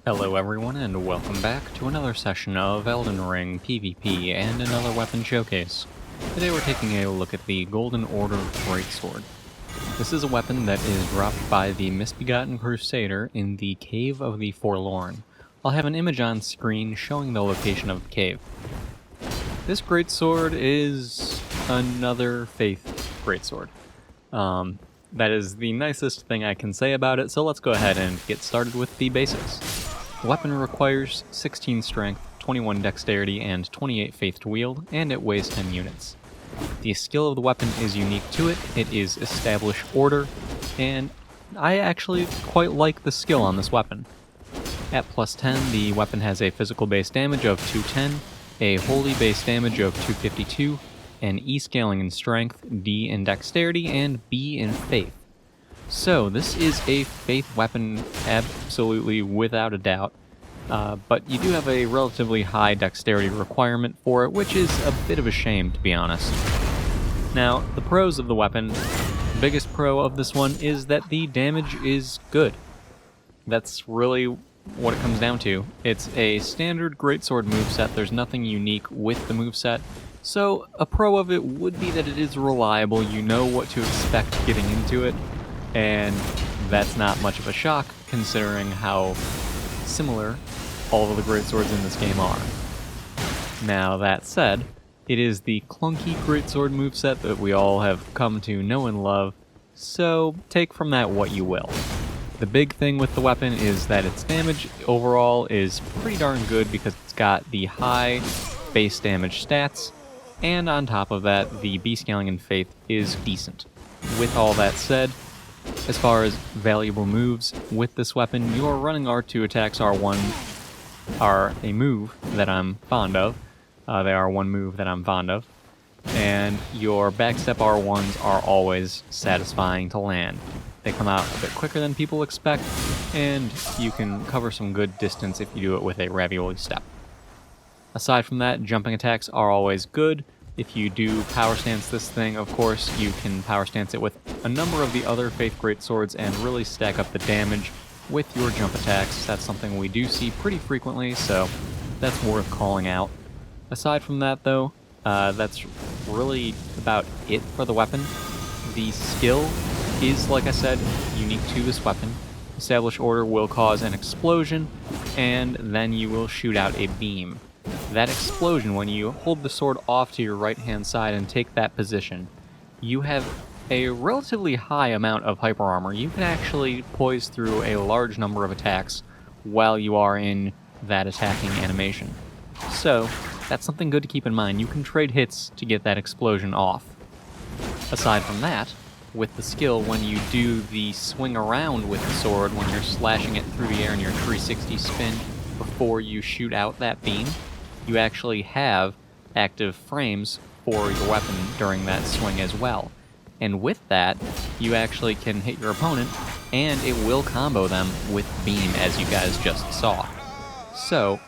Hello everyone and welcome back to another session of Elden Ring PvP and another weapon showcase. Today we're taking a look at the Golden Order Greatsword. This is a weapon that is dropped by the Misbegotten Crusader in the Cave of the Forlorn. I'll have an image on screen showing the location of the cave. This greatsword is another Faith greatsword. That is the nicest thing I can say about it, so let's go ahead and get started with the basics. The weapon requires 16 strength, 21 dexterity, and 28 faith to wield, and it weighs 10 units. The skill of the weapon is unique to it. It is Establish Order, and I actually quite like the skill on this weapon. At plus 10, the weapon has a physical base damage of 210, a holy base damage of 252, an E scaling in strength, D in dexterity, and B in faith. So this is a faith weapon absolutely without a doubt, but you do have a relatively high dexterity requirement for it, which is a bit of a shame, to be honest. Now, the pros of the weapon, the biggest pro of this one is that the damage is good. That's really what it comes down to. It's a standard greatsword moveset. There's nothing unique with the moveset. So a pro of it would be that it is reliable. You know what to expect getting into it, and that's not much of a shock considering how similar all of the greatswords in this game are. Now that said, it is the clunky greatsword moveset that we all have come to know and love, so take from that what you will. The big thing with the weapon is that its damage overall is pretty darn good because it's got the high base damage stats, and on top of that, the B scaling in faith is decent. With all that said, as far as valuable moves with this weapon, your running R2 attacks R1 are a move that I'm fond of. They are one move that I'm fond of. And your backstep R1s are always satisfying to land. They come out a bit quicker than people expect, and you can cover some good distance if you do it with a ravioli step. Aside from that, jumping attacks are always good. If you do power stance this thing, of course, you can power stance it with a number of the other Faith Greatswords and really stack up the damage with your jump attacks. That's something we do see pretty frequently, so that's worth calling out. Aside from that, though, that's really about it for the weapon. The skill is, like I said, unique to this weapon. Establish Order will cause an explosion, and then you will shoot out a beam. That explosion, when you hold the sword off to your right-hand side and take that position, you have a relatively high amount of hyper armor. You can actually poise through a large number of attacks while you are in that attacking animation. So, that's something good to keep in mind. You can trade hits to get that explosion off. Aside from that, with the skill, when you do the swing around with the sword, when you're slashing it through the air in your 360 spin before you shoot out that beam, you actually have active frames for your weapon during that swing as well. And with that, you actually can hit your opponent, and it will combo them with beam, as you guys just saw. So,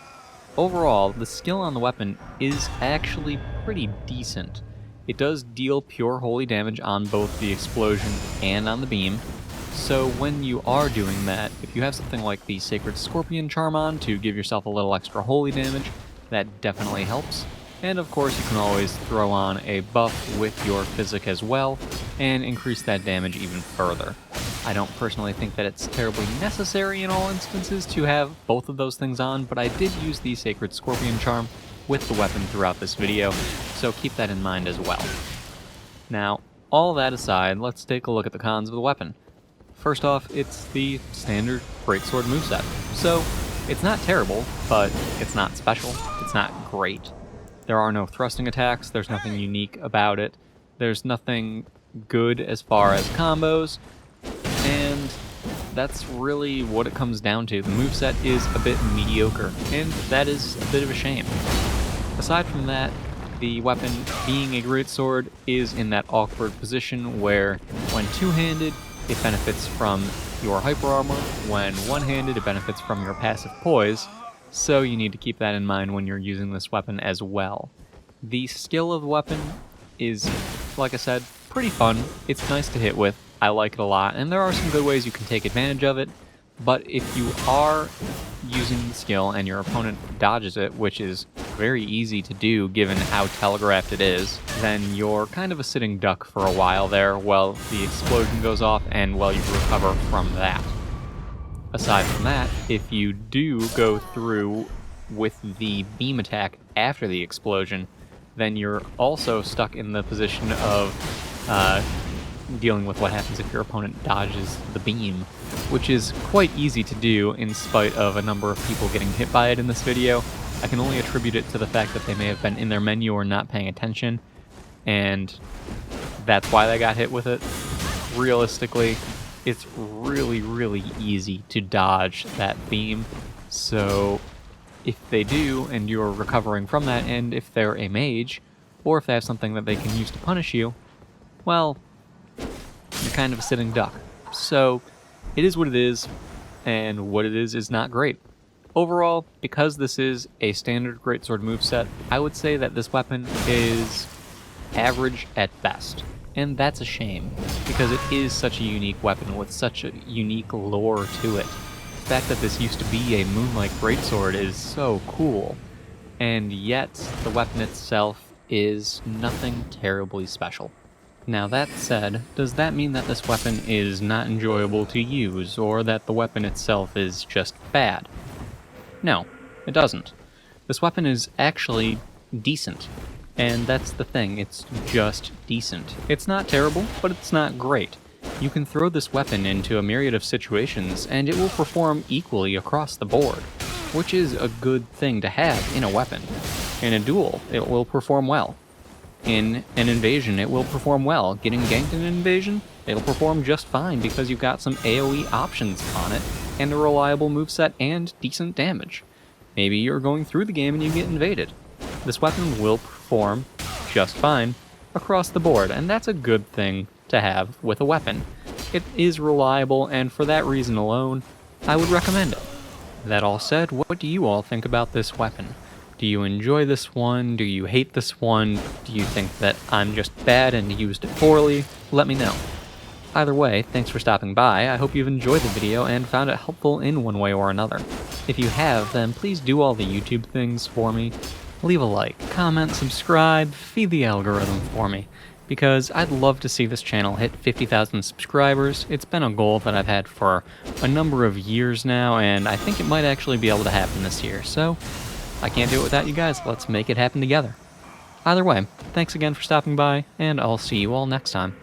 overall, the skill on the weapon is actually pretty decent. It does deal pure holy damage on both the explosion and on the beam, so when you are doing that, if you have something like the Sacred Scorpion Charm on to give yourself a little extra holy damage, that definitely helps. And of course, you can always throw on a buff with your physic as well, and increase that damage even further. I don't personally think that it's terribly necessary in all instances to have both of those things on, but I did use the Sacred Scorpion Charm with the weapon throughout this video, so keep that in mind as well. Now, all that aside, let's take a look at the cons of the weapon. First off, it's the standard greatsword moveset. So, it's not terrible, but it's not special. It's not great. There are no thrusting attacks, there's nothing unique about it, there's nothing good as far as combos, and that's really what it comes down to. The moveset is a bit mediocre, and that is a bit of a shame. Aside from that, the weapon, being a greatsword, is in that awkward position where, when two-handed, it benefits from your hyper armor. When one-handed, it benefits from your passive poise, so you need to keep that in mind when you're using this weapon as well. The skill of the weapon is, like I said, pretty fun. It's nice to hit with. I like it a lot, and there are some good ways you can take advantage of it, but if you are using the skill and your opponent dodges it, which is very easy to do given how telegraphed it is, then you're kind of a sitting duck for a while there while the explosion goes off and while you recover from that. Aside from that, if you do go through with the beam attack after the explosion, then you're also stuck in the position of dealing with what happens if your opponent dodges the beam, which is quite easy to do in spite of a number of people getting hit by it in this video. I can only attribute it to the fact that they may have been in their menu or not paying attention, and that's why they got hit with it. Realistically, it's really, really easy to dodge that beam, so if they do, and you're recovering from that, and if they're a mage, or if they have something that they can use to punish you, well, you're kind of a sitting duck. So, it is what it is, and what it is not great. Overall, because this is a standard Greatsword moveset, I would say that this weapon is average at best. And that's a shame, because it is such a unique weapon with such a unique lore to it. The fact that this used to be a Moonlight Greatsword is so cool, and yet the weapon itself is nothing terribly special. Now that said, does that mean that this weapon is not enjoyable to use, or that the weapon itself is just bad? No, it doesn't. This weapon is actually decent, and that's the thing, it's just decent. It's not terrible, but it's not great. You can throw this weapon into a myriad of situations, and it will perform equally across the board, which is a good thing to have in a weapon. In a duel, it will perform well. In an invasion, it will perform well. Getting ganked in an invasion, it'll perform just fine because you've got some AoE options on it, and a reliable moveset and decent damage. Maybe you're going through the game and you get invaded. This weapon will perform just fine across the board, and that's a good thing to have with a weapon. It is reliable, and for that reason alone, I would recommend it. That all said, what do you all think about this weapon? Do you enjoy this one? Do you hate this one? Do you think that I'm just bad and used it poorly? Let me know. Either way, thanks for stopping by. I hope you've enjoyed the video and found it helpful in one way or another. If you have, then please do all the YouTube things for me. Leave a like, comment, subscribe, feed the algorithm for me, because I'd love to see this channel hit 50,000 subscribers. It's been a goal that I've had for a number of years now, and I think it might actually be able to happen this year, so I can't do it without you guys. Let's make it happen together. Either way, thanks again for stopping by, and I'll see you all next time.